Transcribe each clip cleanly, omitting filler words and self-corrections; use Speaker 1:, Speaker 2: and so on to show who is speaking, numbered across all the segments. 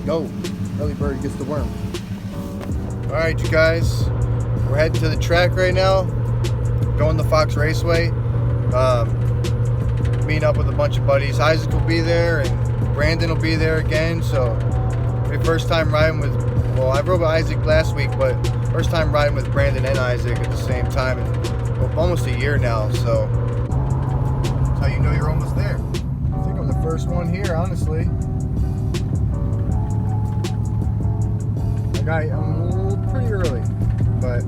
Speaker 1: go. Early bird gets the worm. All right, you guys, we're heading to the track right now. Going to Fox Raceway. Meeting up with a bunch of buddies. Isaac will be there and Brandon will be there again. So my first time riding with, well, I rode with Isaac last week, but first time riding with Brandon and Isaac at the same time in almost a year now. So that's how you know you're almost there. I think I'm the first one here, honestly. I'm pretty early, but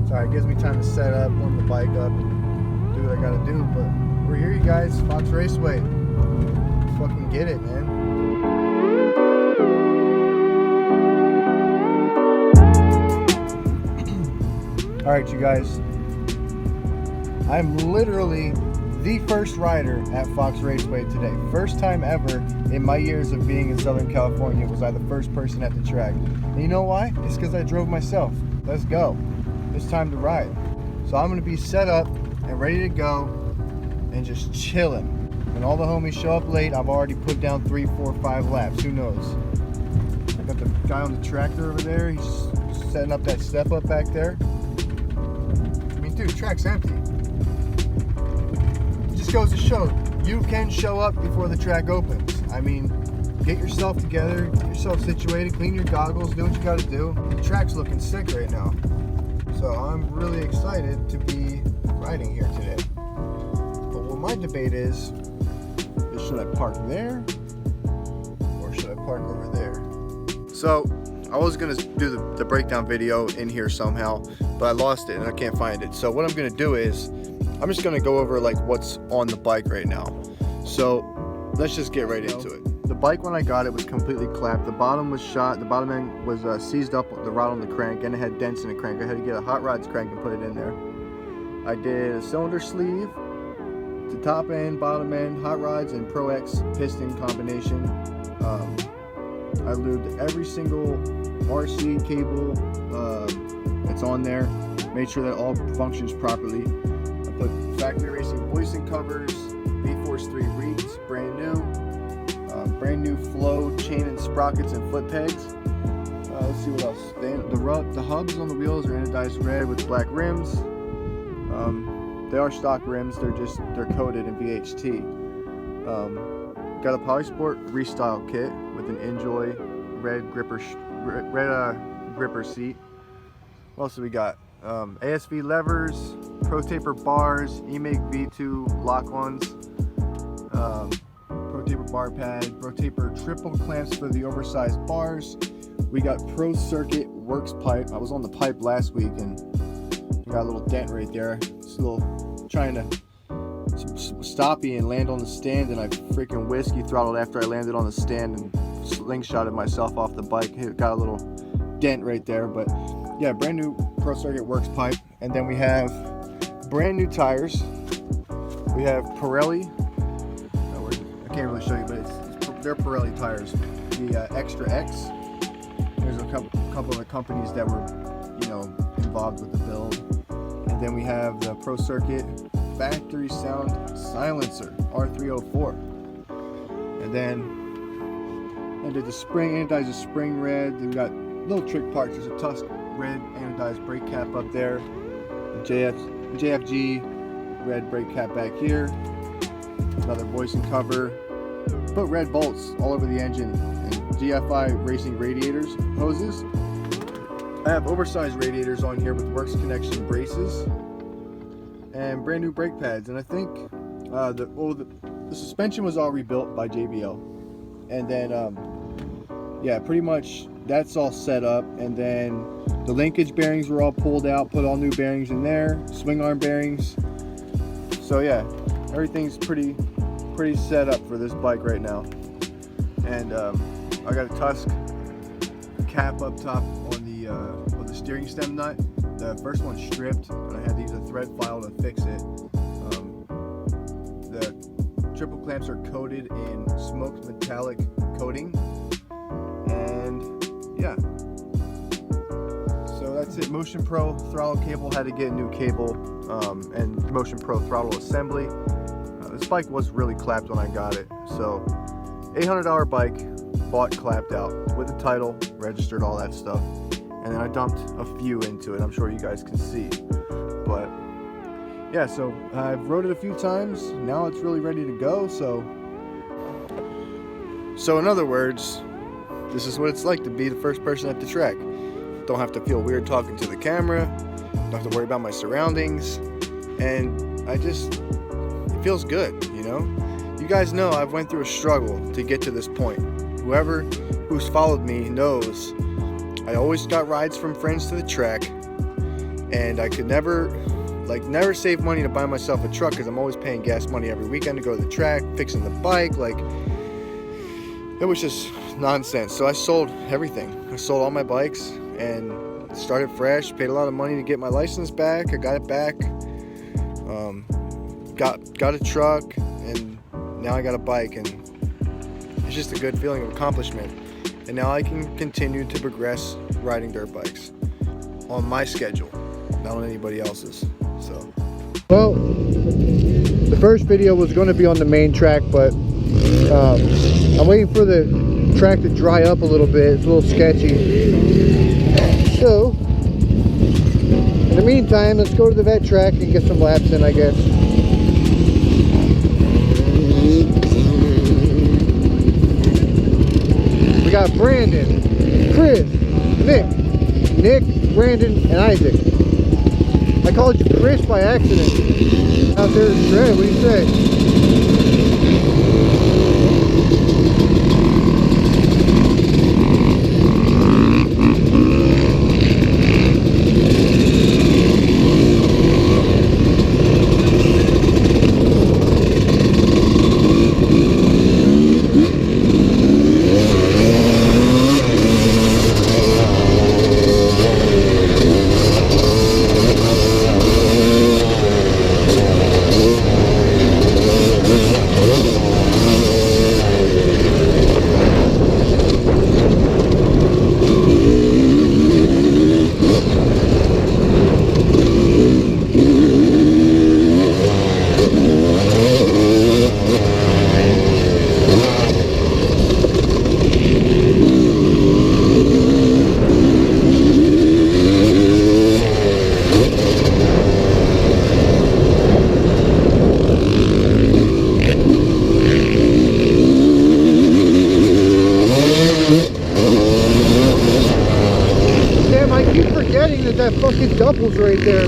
Speaker 1: sorry, it gives me time to set up, warm the bike up, and do what I gotta do. But we're here, you guys. Fox Raceway. Let's fucking get it, man. All right, you guys. I'm literally the first rider at Fox Raceway today. First time ever in my years of being in Southern California was I the first person at the track. And you know why? It's because I drove myself. Let's go. It's time to ride. So I'm going to be set up and ready to go and just chilling. When all the homies show up late, I've already put down 3, 4, 5 laps. Who knows? I got the guy on the tractor over there. He's setting up that step up back there. I mean, dude, the track's empty. Just goes to show you can show up before the track opens. I mean, get yourself together, get yourself situated, clean your goggles, do what you gotta do. The track's looking sick right now. So I'm really excited to be riding here today. But what my debate is should I park there or should I park over there? So I was gonna do the breakdown video in here somehow, but I lost it and I can't find it. So what I'm gonna do is I'm just gonna go over like what's on the bike right now. So let's just get right into it. The bike, when I got it, was completely clapped. The bottom was shot. The bottom end was seized up the rod on the crank, and it had dents in the crank. I had to get a hot rods crank and put it in there. I did a cylinder sleeve, the top end, bottom end, hot rods, and Pro X piston combination. I lubed every single RC cable that's on there. Made sure that all functions properly. I put factory racing hoisting covers, V-Force 3 reeds, brand new flow chain and sprockets and foot pegs. Let's see what else. The hubs on the wheels are anodized red with black rims. They are stock rims. They're coated in VHT. Got a Polysport Restyle kit with an Enjoy red gripper seat. What else do we got? ASV levers, Pro Taper bars, eMake V2 lock ones. Pro Taper bar pad, Pro Taper triple clamps for the oversized bars. We got Pro Circuit Works pipe. I was on the pipe last week and got a little dent right there. It's a little trying to stoppy and land on the stand, and I freaking whiskey throttled after I landed on the stand and slingshotted myself off the bike. It got a little dent right there, but yeah, brand new Pro Circuit Works pipe. And then we have brand new tires. We have Pirelli. I can't really show you, but they're Pirelli tires. The Extra X. There's a couple of the companies that were, involved with the build. And then we have the Pro Circuit Factory Sound Silencer R304. And then I did the spring, anodized the spring red. We've got little trick parts. There's a Tusk red anodized brake cap up there. The JFG red brake cap back here. Another voicing cover. Put red bolts all over the engine and GFI racing radiators, hoses. I have oversized radiators on here with Works Connection braces and brand new brake pads. And I think the suspension was all rebuilt by JBL. And then yeah, pretty much that's all set up. And then the linkage bearings were all pulled out, put all new bearings in there, swing arm bearings. So yeah, everything's pretty set up for this bike right now. And I got a Tusk cap up top on the steering stem nut. The first one stripped, and I had to use a thread file to fix it. The triple clamps are coated in smoked metallic coating, and yeah. So that's it. Motion Pro throttle cable, had to get a new cable, and Motion Pro throttle assembly. This bike was really clapped when I got it. So $800 bike, bought clapped out with the title, registered, all that stuff. And then I dumped a few into it. I'm sure you guys can see. But yeah, so I've rode it a few times. Now it's really ready to go. So in other words, this is what it's like to be the first person at the track. Don't have to feel weird talking to the camera. Don't have to worry about my surroundings. And it feels good, you know? You guys know I've went through a struggle to get to this point. Who's followed me knows I always got rides from friends to the track, and I could never save money to buy myself a truck because I'm always paying gas money every weekend to go to the track, fixing the bike. Like, it was just nonsense. So I sold everything. I sold all my bikes and started fresh. Paid a lot of money to get my license back. I got it back. Got a truck, and now I got a bike, and it's just a good feeling of accomplishment. And now I can continue to progress riding dirt bikes on my schedule, not on anybody else's. So, well, the first video was going to be on the main track, but I'm waiting for the track to dry up a little bit. It's a little sketchy. So, in the meantime, let's go to the vet track and get some laps in, I guess. We got Brandon, Chris, Nick, Brandon, and Isaac. I called you Chris by accident. Out there to shred, what do you say? That fucking double's right there.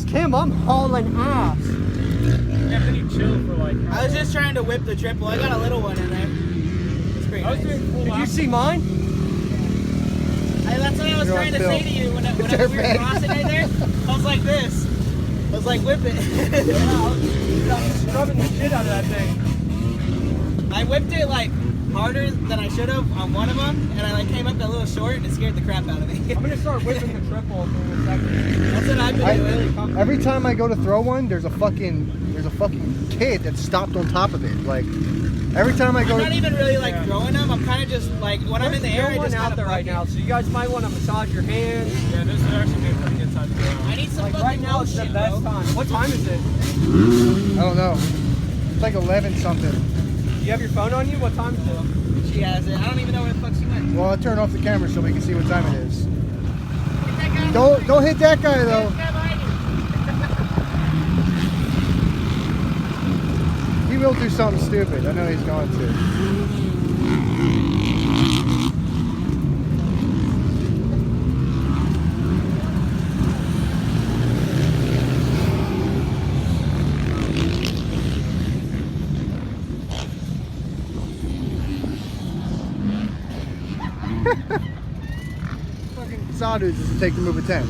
Speaker 2: ask him. I'm hauling ass.
Speaker 3: Yeah, then you chill for like.
Speaker 4: I was just trying to whip the triple. I got a little one in there. It's pretty nice.
Speaker 2: Did you see mine?
Speaker 4: That's what I was trying to say to you when we were crossing right there. I was like this. I was like, whip it.
Speaker 2: Yeah, I was scrubbing the shit out of that thing.
Speaker 4: I whipped it like harder than I should have on one of them, and I like came up a little short, and it scared the crap out of me.
Speaker 2: I'm gonna start whipping the triple in a second.
Speaker 4: That's what I've been doing.
Speaker 1: Every time I go to throw one, there's a fucking kid that's stopped on top of it. Like every time I go.
Speaker 4: I'm not even really like throwing them. I'm kind of just like when I'm in the air.
Speaker 2: There's no one out there right now, so you guys might want to massage your hands.
Speaker 3: Yeah, this is actually good for the inside the ground.
Speaker 4: I need some
Speaker 2: Like
Speaker 4: fucking
Speaker 2: right now, it's the
Speaker 4: lotion,
Speaker 2: best
Speaker 4: bro.
Speaker 2: time. What time is it?
Speaker 1: I don't know. It's like 11 something.
Speaker 2: Do you have your phone on you? What time is it?
Speaker 4: She has it. I don't even know where the fuck she went.
Speaker 1: Well, I'll turn off the camera so we can see what time it is.
Speaker 4: Hit that guy.
Speaker 1: Don't hit that guy though.
Speaker 4: Hit that guy behind you.
Speaker 1: He will do something stupid. I know he's going to. Fucking sawdudes doesn't take the move of 10.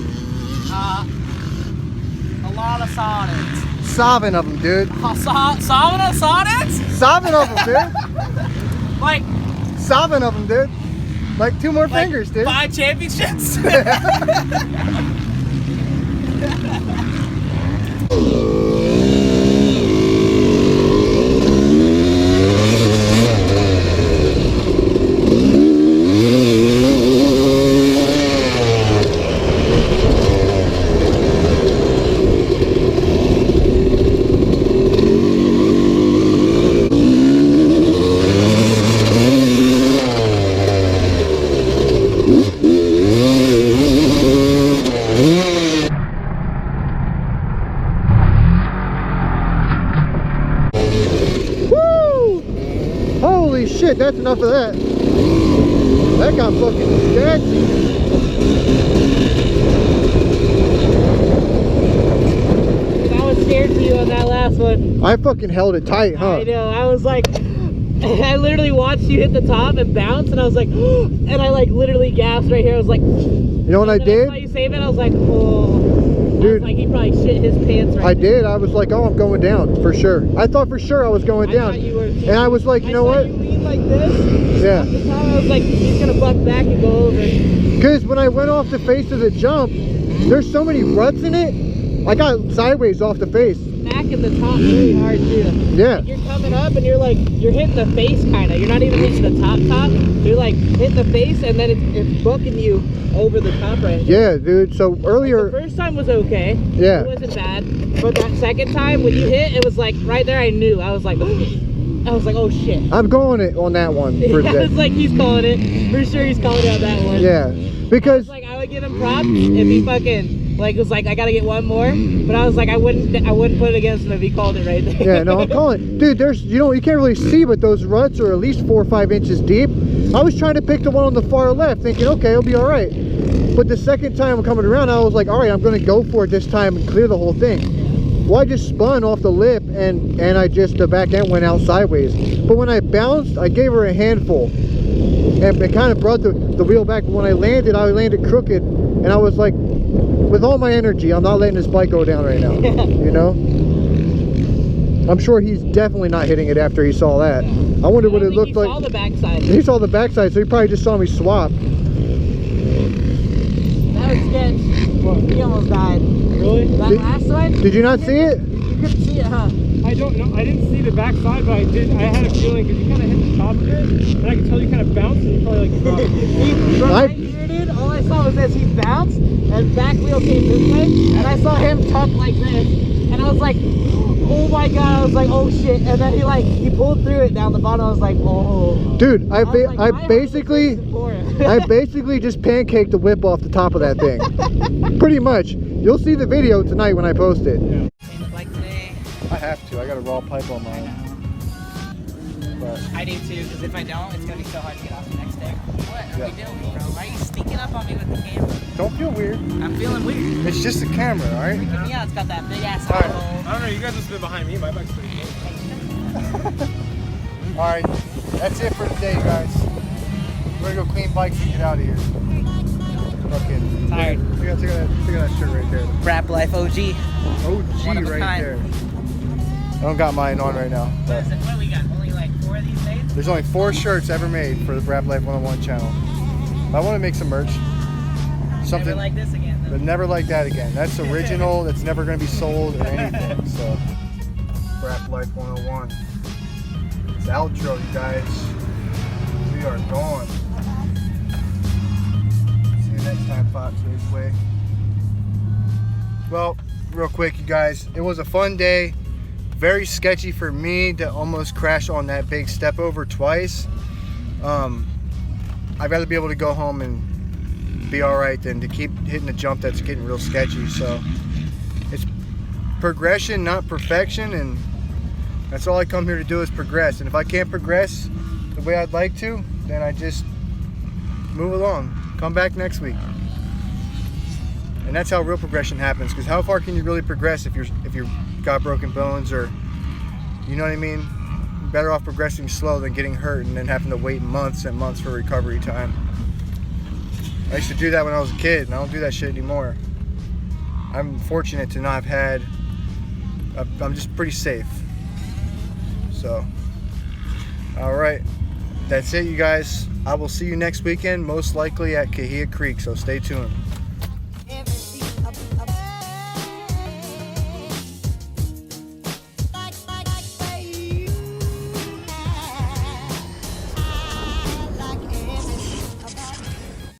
Speaker 4: A lot of sonnets.
Speaker 1: 7 of them, dude.
Speaker 4: Sonnets?
Speaker 1: 7 of them, dude.
Speaker 4: Like
Speaker 1: 7 of them, dude. Like 2 more fingers, dude.
Speaker 4: 5 championships?
Speaker 1: Holy shit, that's enough of that. That got fucking sketchy.
Speaker 4: I was scared for you on that last one.
Speaker 1: I fucking held it tight, huh?
Speaker 4: I know. I was like, I literally watched you hit the top and bounce, and I was like, and I like literally gasped right here. I was like,
Speaker 1: You know what I did?
Speaker 4: I saw you save it. I was like, oh.
Speaker 1: Dude,
Speaker 4: I was like, he probably shit his pants right
Speaker 1: I
Speaker 4: there.
Speaker 1: did. I was like, oh, I'm going down for sure. I thought for sure I was going
Speaker 4: I
Speaker 1: down.
Speaker 4: thought you were,
Speaker 1: And I was like, you know what?
Speaker 4: You lean like this.
Speaker 1: Yeah.
Speaker 4: At the time, I was like, he's gonna buck back and go over.
Speaker 1: Because when I went off the face of the jump, there's so many ruts in it. I got sideways off the face.
Speaker 4: Back in the top really hard too.
Speaker 1: Yeah.
Speaker 4: Like you're coming up and you're like, you're hitting the face kind of. You're not even hitting the top. You're like hitting the face and then it's bucking you over the top right.
Speaker 1: Yeah, dude. So earlier.
Speaker 4: Like the first time was okay.
Speaker 1: Yeah.
Speaker 4: It wasn't bad. But that second time when you hit, it was like right there. I knew. I was like, oh shit.
Speaker 1: I'm going it on that one. For
Speaker 4: Yeah, it's like he's calling it. For sure, he's calling it on that one.
Speaker 1: Yeah, because
Speaker 4: Like I would give him props if he fucking like was like I gotta get one more. But I was like I wouldn't put it against him if he called it right there.
Speaker 1: yeah, no, I'm calling, dude. There's you can't really see, but those ruts are at least 4 or 5 inches deep. I was trying to pick the one on the far left, thinking, okay, it'll be all right. But the second time coming around, I was like, all right, I'm gonna go for it this time and clear the whole thing. Well, I just spun off the lip and the back end went out sideways. But when I bounced, I gave her a handful. And it kind of brought the wheel back. But when I landed crooked. And I was like, with all my energy, I'm not letting this bike go down right now. You know? I'm sure he's definitely not hitting it after he saw that. I wonder what it looked like.
Speaker 4: He saw the backside.
Speaker 1: He saw the backside, so he probably just saw me swap.
Speaker 4: That was sketch. He almost died.
Speaker 3: Really?
Speaker 4: That last one?
Speaker 1: Did you not see it?
Speaker 4: You couldn't see it, huh?
Speaker 3: I don't know. I didn't see the backside, but I did. I had a feeling because you kind of hit the top of it, and I could tell you kind of bounced, and you probably like dropped.
Speaker 4: From right here, dude, all I saw was this. He bounced, and back wheel came this way, and I saw him tuck like this, and I was like, oh my god, I was like, oh shit, and then he pulled through it down the bottom. I was like, oh.
Speaker 1: Dude, I
Speaker 4: basically
Speaker 1: just pancaked the whip off the top of that thing. Pretty much. You'll see the video tonight when I post it.
Speaker 4: Like today.
Speaker 1: I have to. I got a raw pipe on mine. But
Speaker 4: I do too, because if I don't, it's gonna be so hard to get off the next day. What are
Speaker 1: Yeah.
Speaker 4: we doing, bro? Why are you sneaking up on me with the camera?
Speaker 1: don't feel weird.
Speaker 4: I'm feeling weird.
Speaker 1: It's just a camera, all right?
Speaker 4: Freaking me out. It's got that big ass
Speaker 1: All right.
Speaker 4: eyeball.
Speaker 3: I don't know, you guys have been behind me. My bike's pretty close.
Speaker 1: All right, that's it for today, guys. We're gonna go clean bikes and get out of here. Fucking
Speaker 4: Tired.
Speaker 1: Look at that shirt right there.
Speaker 4: Rap Life OG.
Speaker 1: OG
Speaker 4: One of a
Speaker 1: right
Speaker 4: kind.
Speaker 1: there. I don't got mine on right now.
Speaker 4: What
Speaker 1: But
Speaker 4: is it? What do we got? Only like 4 of these days?
Speaker 1: there's only 4 shirts ever made for the Rap Life 101 channel. I want to make some merch. Something
Speaker 4: Never like this again, though.
Speaker 1: but never like that again. That's original. That's never going to be sold or anything. So, Rap Life 101. It's the outro, you guys. We are gone. See you next time, Fox Raceway. Well, real quick, you guys. It was a fun day. Very sketchy for me to almost crash on that big step over twice. I'd rather be able to go home and be all right than to keep hitting a jump that's getting real sketchy. So it's progression, not perfection, and that's all I come here to do is progress. And if I can't progress the way I'd like to, then I just move along. Come back next week. And that's how real progression happens. Because how far can you really progress if you're got broken bones, or you know what I mean? You're better off progressing slow than getting hurt and then having to wait months and months for recovery time. I used to do that when I was a kid, and I don't do that shit anymore. I'm fortunate to not have had. I'm just pretty safe. So, all right, that's it, you guys. I will see you next weekend, most likely at Kahia Creek. So stay tuned.